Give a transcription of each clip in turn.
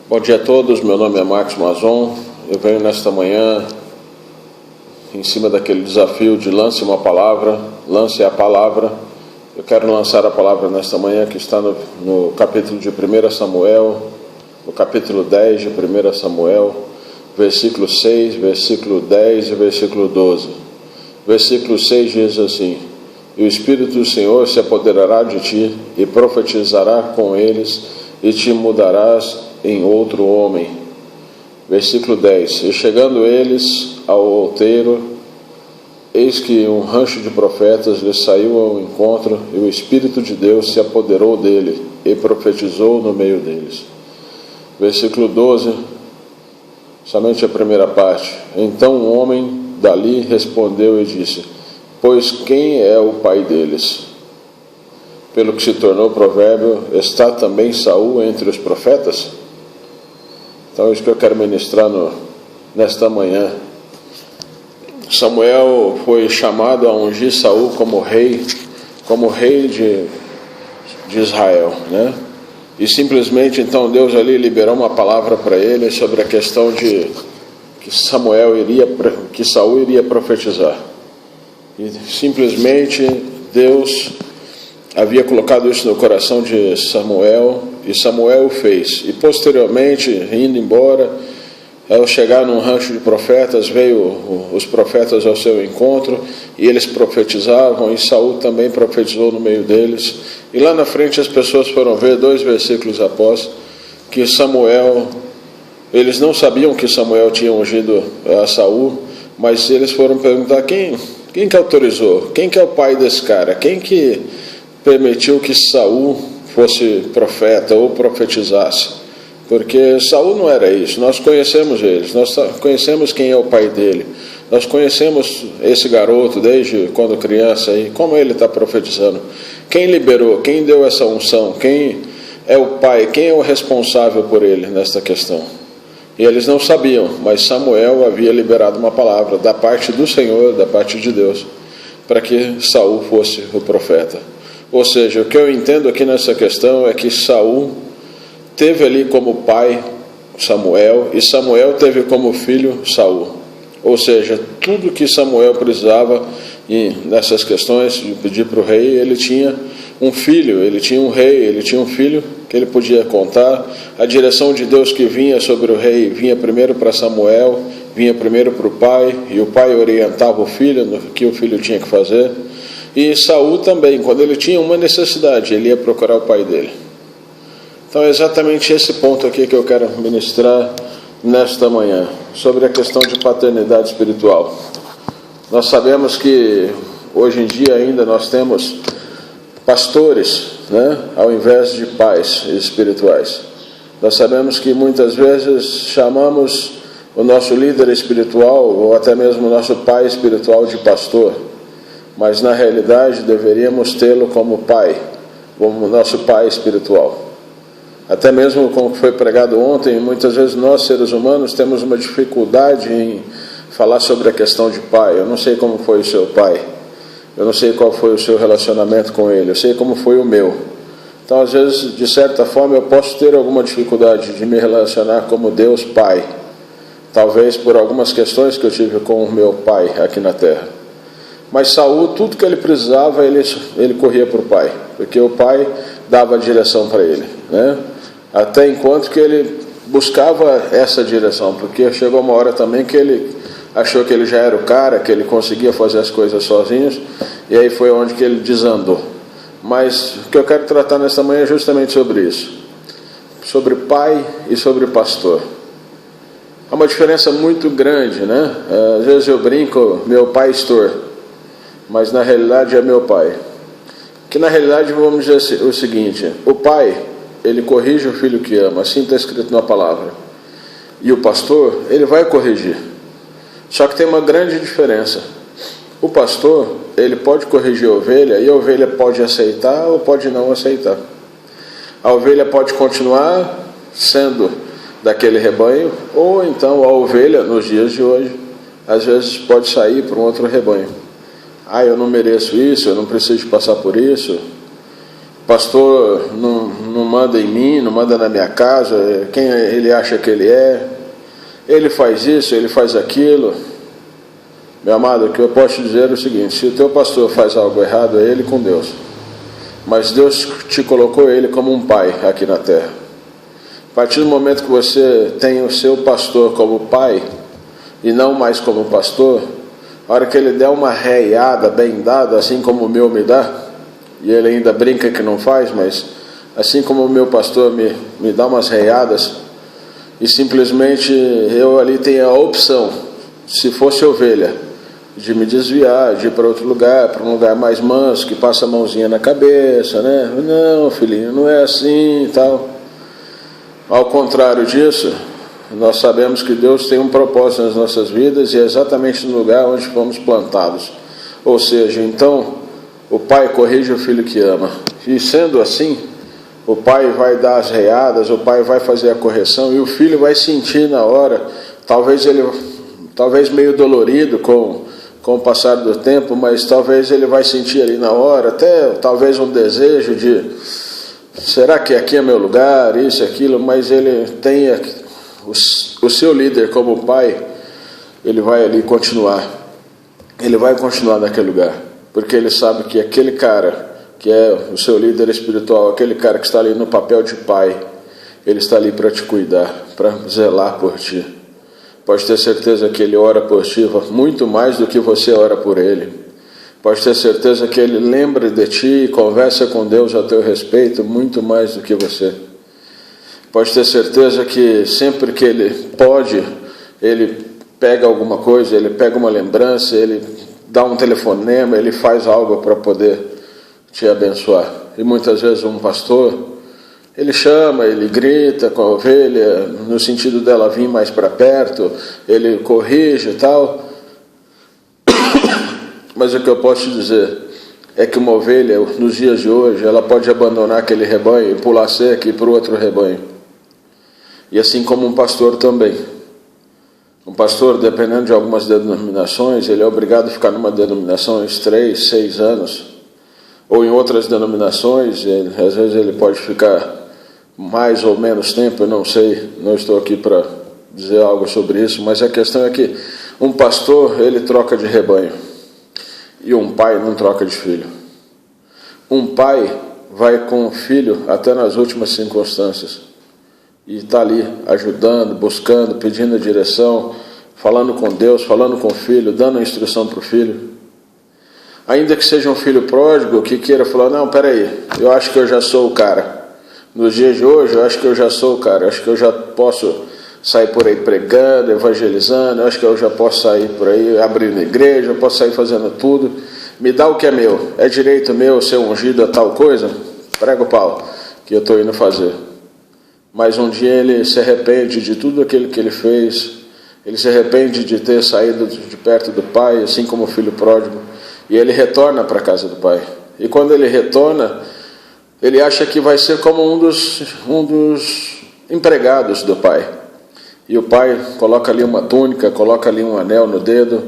Bom dia a todos, meu nome é Max Mazon. Eu venho nesta manhã em cima daquele desafio de lance uma palavra, lance a palavra. Eu quero lançar a palavra nesta manhã que está no capítulo de 1 Samuel, no capítulo 10 de 1 Samuel, versículo 6, versículo 10 e versículo 12. Versículo 6 diz assim: E o Espírito do Senhor se apoderará de ti e profetizará com eles e te mudarás em outro homem. Versículo 10: E chegando eles ao outeiro, eis que um rancho de profetas lhe saiu ao encontro, e o Espírito de Deus se apoderou dele e profetizou no meio deles. Versículo 12, somente a primeira parte. Então um homem dali respondeu e disse: Pois quem é o pai deles? Pelo que se tornou provérbio, está também Saul entre os profetas? Então é isso que eu quero ministrar nesta manhã. Samuel foi chamado a ungir Saul como rei de Israel, né? E simplesmente então Deus ali liberou uma palavra para ele sobre a questão de que Saul iria profetizar. E simplesmente Deus havia colocado isso no coração de Samuel, e Samuel o fez. E posteriormente, indo embora, ao chegar num rancho de profetas, veio os profetas ao seu encontro, e eles profetizavam, e Saul também profetizou no meio deles. E lá na frente as pessoas foram ver, 2 versículos após, que Samuel, eles não sabiam que Samuel tinha ungido a Saul, mas eles foram perguntar: quem que autorizou? Quem que é o pai desse cara? Quem que permitiu que Saul fosse profeta ou profetizasse? Porque Saul não era isso. Nós conhecemos eles, nós conhecemos quem é o pai dele, nós conhecemos esse garoto desde quando criança, e como ele está profetizando? Quem liberou? Quem deu essa unção? Quem é o pai? Quem é o responsável por ele nesta questão? E eles não sabiam, mas Samuel havia liberado uma palavra da parte do Senhor, da parte de Deus, para que Saul fosse o profeta. Ou seja, o que eu entendo aqui nessa questão é que Saul teve ali como pai Samuel, e Samuel teve como filho Saul. Ou seja, tudo que Samuel precisava nessas questões de pedir para o rei, ele tinha um filho, ele tinha um rei, ele tinha um filho que ele podia contar. A direção de Deus que vinha sobre o rei vinha primeiro para Samuel, vinha primeiro para o pai, e o pai orientava o filho no que o filho tinha que fazer. E Saul também, quando ele tinha uma necessidade, ele ia procurar o pai dele. Então é exatamente esse ponto aqui que eu quero ministrar nesta manhã, sobre a questão de paternidade espiritual. Nós sabemos que hoje em dia ainda nós temos pastores, né, ao invés de pais espirituais. Nós sabemos que muitas vezes chamamos o nosso líder espiritual, ou até mesmo o nosso pai espiritual, de pastor. Mas na realidade deveríamos tê-lo como pai, como nosso pai espiritual. Até mesmo como foi pregado ontem, muitas vezes nós seres humanos temos uma dificuldade em falar sobre a questão de pai. Eu não sei como foi o seu pai, eu não sei qual foi o seu relacionamento com ele, eu sei como foi o meu. Então às vezes, de certa forma, eu posso ter alguma dificuldade de me relacionar como Deus Pai, talvez por algumas questões que eu tive com o meu pai aqui na terra. Mas Saul, tudo que ele precisava, ele corria para o pai, porque o pai dava a direção para ele, né? Até enquanto que ele buscava essa direção, porque chegou uma hora também que ele achou que ele já era o cara, que ele conseguia fazer as coisas sozinho, e aí foi onde que ele desandou. Mas o que eu quero tratar nesta manhã é justamente sobre isso, sobre pai e sobre pastor. Há uma diferença muito grande, né? Às vezes eu brinco, meu pastor, mas na realidade é meu pai. Que na realidade vamos dizer o seguinte: o pai, ele corrige o filho que ama, assim está escrito na palavra. E o pastor, ele vai corrigir. Só que tem uma grande diferença. O pastor, ele pode corrigir a ovelha, e a ovelha pode aceitar ou pode não aceitar. A ovelha pode continuar sendo daquele rebanho, ou então a ovelha, nos dias de hoje, às vezes pode sair para um outro rebanho. Eu não mereço isso, eu não preciso passar por isso. pastor não manda em mim, não manda na minha casa, quem ele acha que ele é, ele faz isso, ele faz aquilo. Meu amado, o que eu posso te dizer é o seguinte: se o teu pastor faz algo errado, é ele com Deus, mas Deus te colocou ele como um pai aqui na terra. A partir do momento que você tem o seu pastor como pai e não mais como pastor, a hora que ele der uma reiada bem dada, assim como o meu me dá, e ele ainda brinca que não faz, mas assim como o meu pastor me dá umas reiadas, e simplesmente eu ali tenho a opção, se fosse ovelha, de me desviar, de ir para outro lugar, para um lugar mais manso, que passa a mãozinha na cabeça, né? Não, filhinho, não é assim e tal. Ao contrário disso, nós sabemos que Deus tem um propósito nas nossas vidas e é exatamente no lugar onde fomos plantados. Ou seja, então, o pai corrige o filho que ama. E sendo assim, o pai vai dar as reiadas, o pai vai fazer a correção e o filho vai sentir na hora, talvez meio dolorido com o passar do tempo, mas talvez ele vai sentir ali na hora, até talvez um desejo de, será que aqui é meu lugar, isso, aquilo, mas ele tem o seu líder como pai, ele vai ali continuar, ele vai continuar naquele lugar, porque ele sabe que aquele cara, que é o seu líder espiritual, aquele cara que está ali no papel de pai, ele está ali para te cuidar, para zelar por ti. Pode ter certeza que ele ora por ti muito mais do que você ora por ele. Pode ter certeza que ele lembra de ti e conversa com Deus a teu respeito muito mais do que você. Pode ter certeza que sempre que ele pode, ele pega alguma coisa, ele pega uma lembrança, ele dá um telefonema, ele faz algo para poder te abençoar. E muitas vezes um pastor, ele chama, ele grita com a ovelha, no sentido dela vir mais para perto, ele corrige e tal. Mas o que eu posso te dizer é que uma ovelha, nos dias de hoje, ela pode abandonar aquele rebanho e pular cerca e ir para o outro rebanho. E assim como um pastor também. Um pastor, dependendo de algumas denominações, ele é obrigado a ficar numa denominação uns 3, 6 anos. Ou em outras denominações, às vezes ele pode ficar mais ou menos tempo, eu não sei, não estou aqui para dizer algo sobre isso, mas a questão é que um pastor, ele troca de rebanho, e um pai não troca de filho. Um pai vai com o filho até nas últimas circunstâncias, e está ali ajudando, buscando, pedindo a direção, falando com Deus, falando com o filho, dando a instrução para o filho. Ainda que seja um filho pródigo que queira falar, não, peraí, eu acho que eu já sou o cara. Nos dias de hoje, eu acho que eu já sou o cara, acho que eu já posso sair por aí pregando, evangelizando, eu acho que eu já posso sair por aí abrindo igreja, eu posso sair fazendo tudo. Me dá o que é meu, é direito meu ser ungido a tal coisa? Prega o pau, que eu estou indo fazer. Mas um dia ele se arrepende de tudo aquilo que ele fez, ele se arrepende de ter saído de perto do pai, assim como o filho pródigo, e ele retorna para a casa do pai. E quando ele retorna, ele acha que vai ser como um dos empregados do pai. E o pai coloca ali uma túnica, coloca ali um anel no dedo,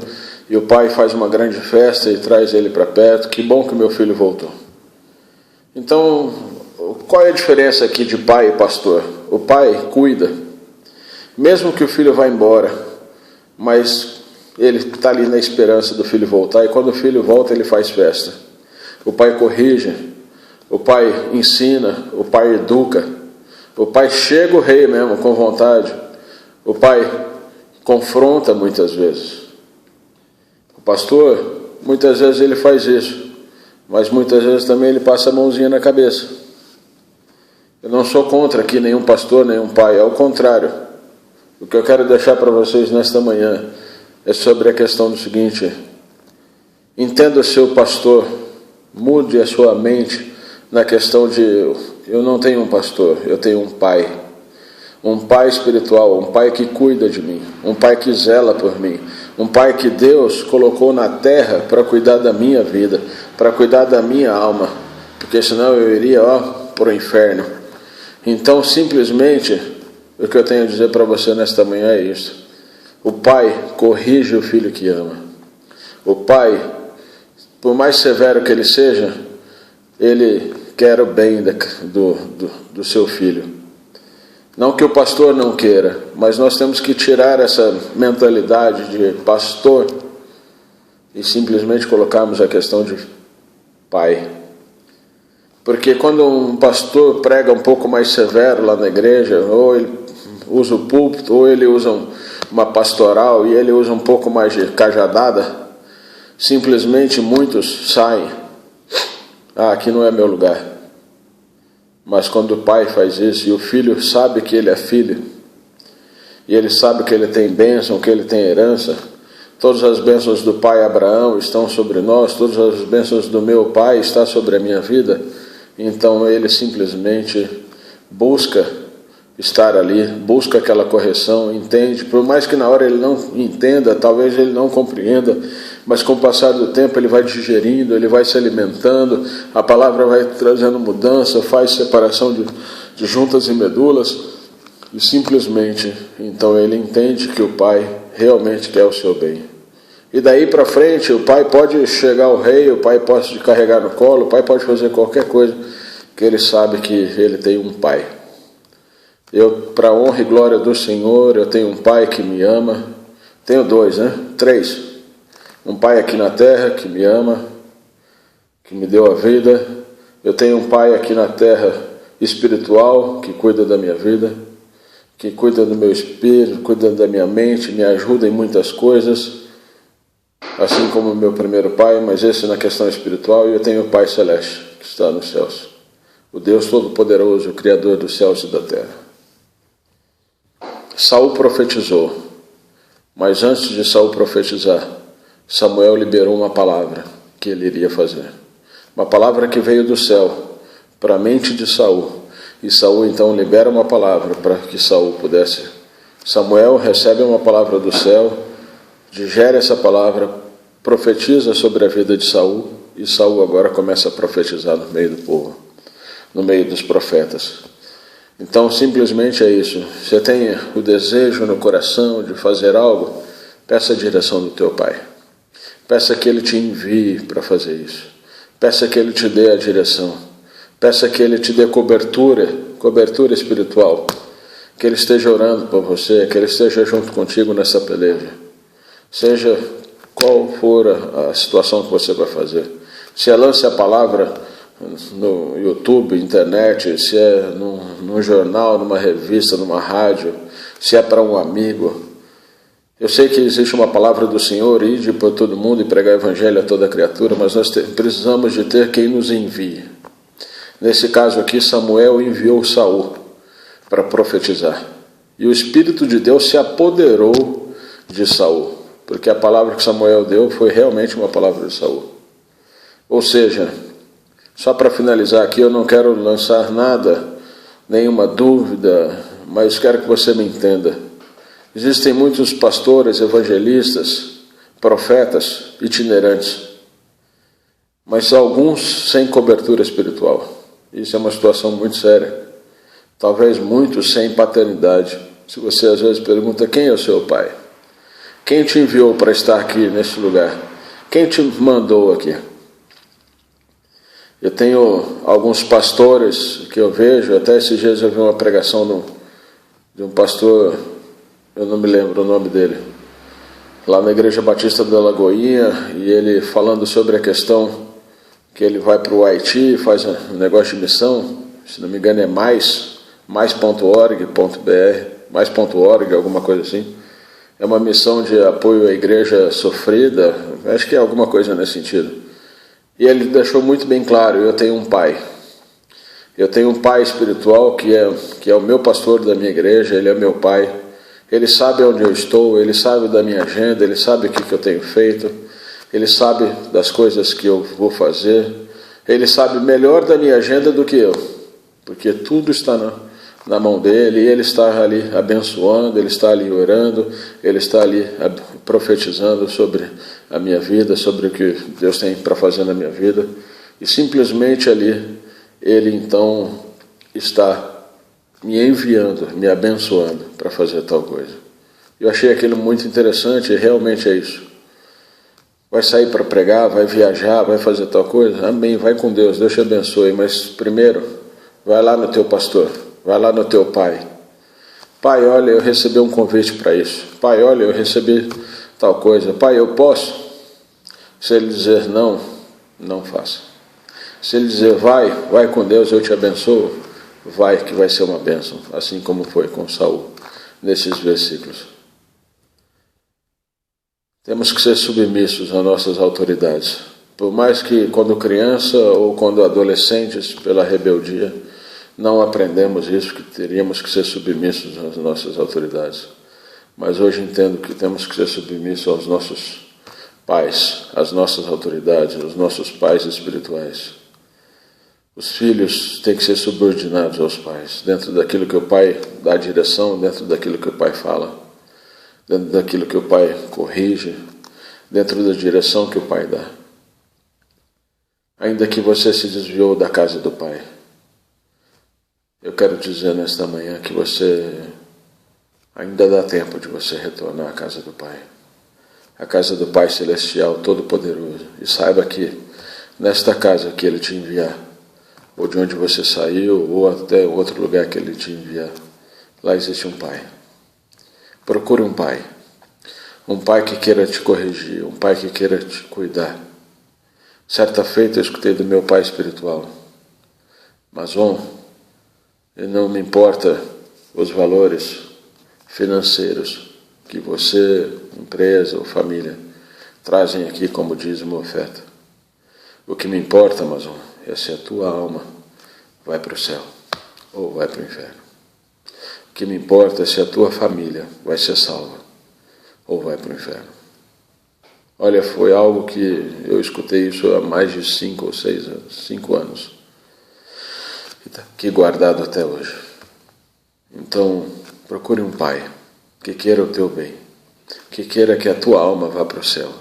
e o pai faz uma grande festa e traz ele para perto. Que bom que meu filho voltou. Então, qual é a diferença aqui de pai e pastor? O pai cuida, mesmo que o filho vá embora, mas ele está ali na esperança do filho voltar, e quando o filho volta ele faz festa. O pai corrige, o pai ensina, o pai educa, o pai chega o rei mesmo com vontade, o pai confronta muitas vezes. O pastor, muitas vezes ele faz isso, mas muitas vezes também ele passa a mãozinha na cabeça. Eu não sou contra aqui nenhum pastor, nenhum pai, ao contrário. O que eu quero deixar para vocês nesta manhã é sobre a questão do seguinte: entenda o seu pastor, mude a sua mente na questão de, eu não tenho um pastor, eu tenho um pai espiritual, um pai que cuida de mim, um pai que zela por mim, um pai que Deus colocou na terra para cuidar da minha vida, para cuidar da minha alma, porque senão eu iria para o inferno. Então simplesmente o que eu tenho a dizer para você nesta manhã é isso: o pai corrige o filho que ama. O pai, por mais severo que ele seja, ele quer o bem do seu filho. Não que o pastor não queira, mas nós temos que tirar essa mentalidade de pastor e simplesmente colocarmos a questão de pai. Porque quando um pastor prega um pouco mais severo lá na igreja, ou ele usa o púlpito, ou ele usa uma pastoral e ele usa um pouco mais de cajadada, simplesmente muitos saem. Aqui não é meu lugar. Mas quando o pai faz isso e o filho sabe que ele é filho, e ele sabe que ele tem bênção, que ele tem herança, todas as bênçãos do pai Abraão estão sobre nós, todas as bênçãos do meu pai estão sobre a minha vida, então ele simplesmente busca estar ali, busca aquela correção, entende, por mais que na hora ele não entenda, talvez ele não compreenda, mas com o passar do tempo ele vai digerindo, ele vai se alimentando, a palavra vai trazendo mudança, faz separação de juntas e medulas, e simplesmente, então ele entende que o pai realmente quer o seu bem. E daí para frente, o pai pode chegar ao rei, o pai pode carregar no colo, o pai pode fazer qualquer coisa, que ele sabe que ele tem um pai. Para a honra e glória do Senhor, eu tenho um pai que me ama, tenho dois, 3, um pai aqui na terra que me ama, que me deu a vida, eu tenho um pai aqui na terra espiritual, que cuida da minha vida, que cuida do meu espírito, cuida da minha mente, me ajuda em muitas coisas, assim como o meu primeiro pai, mas esse na questão espiritual, e eu tenho o Pai Celeste, que está nos céus, o Deus Todo-Poderoso, o Criador dos céus e da terra. Saul profetizou, mas antes de Saul profetizar, Samuel liberou uma palavra que ele iria fazer. Uma palavra que veio do céu para a mente de Saul. E Saul então libera uma palavra para que Saul pudesse. Samuel recebe uma palavra do céu, digere essa palavra, profetiza sobre a vida de Saul, e Saul agora começa a profetizar no meio do povo, no meio dos profetas. Então simplesmente é isso. Você tem o desejo no coração de fazer algo, peça a direção do teu pai. Peça que ele te envie para fazer isso. Peça que ele te dê a direção. Peça que ele te dê cobertura espiritual. Que ele esteja orando por você, que ele esteja junto contigo nessa peleja. Seja qual for a situação que você vai fazer. Se lance a palavra no YouTube, internet, se é num jornal, numa revista, numa rádio, se é para um amigo. Eu sei que existe uma palavra do Senhor, ide por todo mundo e pregar o evangelho a toda criatura, mas nós precisamos de ter quem nos envie. Nesse caso aqui, Samuel enviou Saul para profetizar. E o Espírito de Deus se apoderou de Saul, porque a palavra que Samuel deu foi realmente uma palavra de Saul. Ou seja, só para finalizar aqui, eu não quero lançar nada, nenhuma dúvida, mas quero que você me entenda. Existem muitos pastores, evangelistas, profetas itinerantes, mas alguns sem cobertura espiritual. Isso é uma situação muito séria. Talvez muitos sem paternidade. Se você às vezes pergunta, quem é o seu pai? Quem te enviou para estar aqui nesse lugar? Quem te mandou aqui? Eu tenho alguns pastores que eu vejo, até esses dias eu vi uma pregação de um pastor, eu não me lembro o nome dele, lá na Igreja Batista da Lagoinha, e ele falando sobre a questão que ele vai para o Haiti, faz um negócio de missão, se não me engano é mais.org.br, mais.org, alguma coisa assim. É uma missão de apoio à igreja sofrida, acho que é alguma coisa nesse sentido. E ele deixou muito bem claro, eu tenho um pai. Eu tenho um pai espiritual que é o meu pastor da minha igreja, ele é meu pai. Ele sabe onde eu estou, ele sabe da minha agenda, ele sabe o que eu tenho feito, ele sabe das coisas que eu vou fazer, ele sabe melhor da minha agenda do que eu, porque tudo está na mão dele, e ele está ali abençoando, ele está ali orando, ele está ali profetizando sobre a minha vida, sobre o que Deus tem para fazer na minha vida, e simplesmente ali ele então está me enviando, me abençoando para fazer tal coisa. Eu achei aquilo muito interessante, e realmente é isso. Vai sair para pregar, vai viajar, vai fazer tal coisa? Amém, vai com Deus, Deus te abençoe. Mas primeiro, vai lá no teu pastor, vai lá no teu pai. Pai, olha, eu recebi um convite para isso. Pai, olha, eu recebi tal coisa. Pai, eu posso? Se ele dizer não, não faça. Se ele dizer vai com Deus, eu te abençoo, vai que vai ser uma bênção, assim como foi com Saul, nesses versículos. Temos que ser submissos às nossas autoridades. Por mais que quando criança ou quando adolescentes, pela rebeldia, não aprendemos isso, que teríamos que ser submissos às nossas autoridades. Mas hoje entendo que temos que ser submissos aos nossos pais, às nossas autoridades, aos nossos pais espirituais. Os filhos têm que ser subordinados aos pais, dentro daquilo que o pai dá direção, dentro daquilo que o pai fala, dentro daquilo que o pai corrige, dentro da direção que o pai dá. Ainda que você se desviou da casa do pai, eu quero dizer nesta manhã que você ainda dá tempo de você retornar à casa do pai, a casa do Pai Celestial Todo-Poderoso. E saiba que nesta casa que Ele te enviar, ou de onde você saiu, ou até outro lugar que Ele te enviar, lá existe um Pai. Procure um Pai que queira te corrigir, um Pai que queira te cuidar. Certa feita eu escutei do meu pai espiritual: Mason, não me importa os valores financeiros que você, empresa ou família, trazem aqui como dízimo ou oferta. O que me importa, Mason, é se a tua alma vai para o céu ou vai para o inferno. O que me importa é se a tua família vai ser salva ou vai para o inferno. Olha, foi algo que eu escutei isso há mais de 5 ou 6 anos, 5 anos. E está aqui guardado até hoje. Então, procure um pai que queira o teu bem, que queira que a tua alma vá para o céu.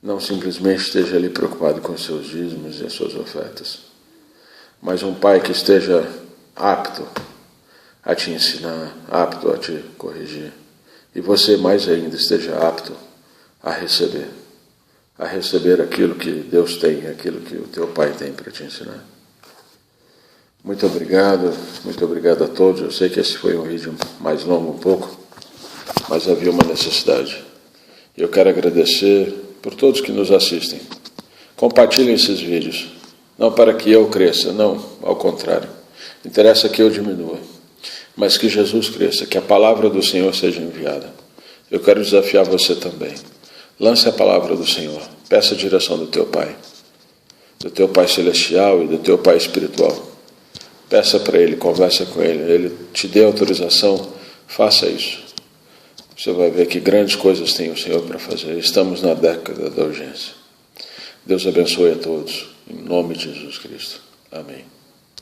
Não simplesmente esteja ali preocupado com os seus dízimos e as suas ofertas, mas um pai que esteja apto a te ensinar, apto a te corrigir. E você mais ainda esteja apto a receber aquilo que Deus tem, aquilo que o teu pai tem para te ensinar. Muito obrigado a todos. Eu sei que esse foi um vídeo mais longo um pouco, mas havia uma necessidade. Eu quero agradecer por todos que nos assistem. Compartilhem esses vídeos, não para que eu cresça, não, ao contrário. Interessa que eu diminua, mas que Jesus cresça, que a palavra do Senhor seja enviada. Eu quero desafiar você também. Lance a palavra do Senhor, peça a direção do teu Pai Celestial e do teu Pai espiritual. Peça para Ele, conversa com Ele te dê autorização, faça isso. Você vai ver que grandes coisas tem o Senhor para fazer. Estamos na década da urgência. Deus abençoe a todos, em nome de Jesus Cristo. Amém.